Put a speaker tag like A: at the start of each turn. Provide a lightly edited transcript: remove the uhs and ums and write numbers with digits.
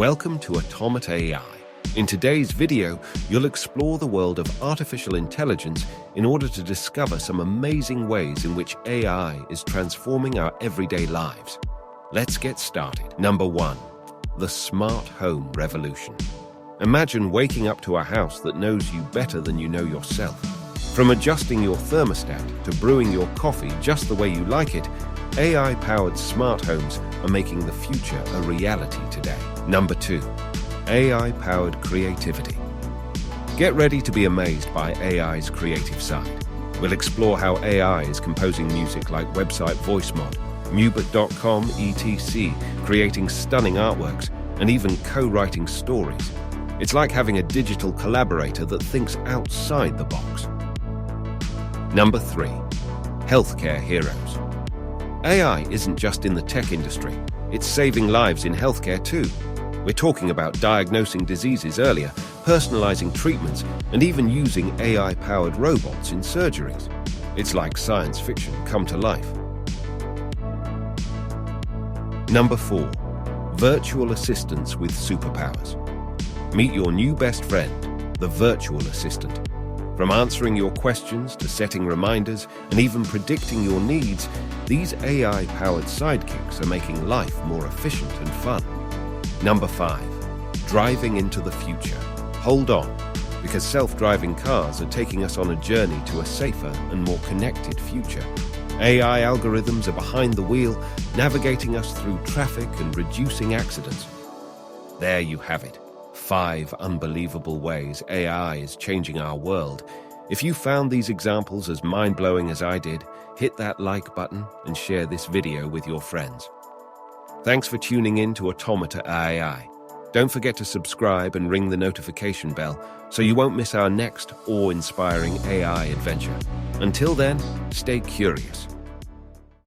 A: Welcome to Automata.AI. In today's video, you'll explore the world of artificial intelligence in order to discover some amazing ways in which AI is transforming our everyday lives. Let's get started. Number 1. The smart home revolution. Imagine waking up to a house that knows you better than you know yourself. From adjusting your thermostat to brewing your coffee just the way you like it, AI-powered smart homes are making the future a reality today. Number 2. AI-powered creativity. Get ready to be amazed by AI's creative side. We'll explore how AI is composing music like website voice mod, Mubot.com etc., creating stunning artworks, and even co-writing stories. It's like having a digital collaborator that thinks outside the box. Number 3. Healthcare heroes. AI isn't just in the tech industry, it's saving lives in healthcare too. We're talking about diagnosing diseases earlier, personalizing treatments, and even using AI-powered robots in surgeries. It's like science fiction come to life. Number 4. Virtual assistants with superpowers. Meet your new best friend, the virtual assistant. From answering your questions to setting reminders and even predicting your needs, these AI-powered sidekicks are making life more efficient and fun. Number 5. Driving into the future. Hold on, because self-driving cars are taking us on a journey to a safer and more connected future. AI algorithms are behind the wheel, navigating us through traffic and reducing accidents. There you have it. 5 unbelievable ways AI is changing our world. If you found these examples as mind-blowing as I did, hit that like button and share this video with your friends. Thanks for tuning in to Automata.AI. Don't forget to subscribe and ring the notification bell so you won't miss our next awe-inspiring AI adventure. Until then, stay curious.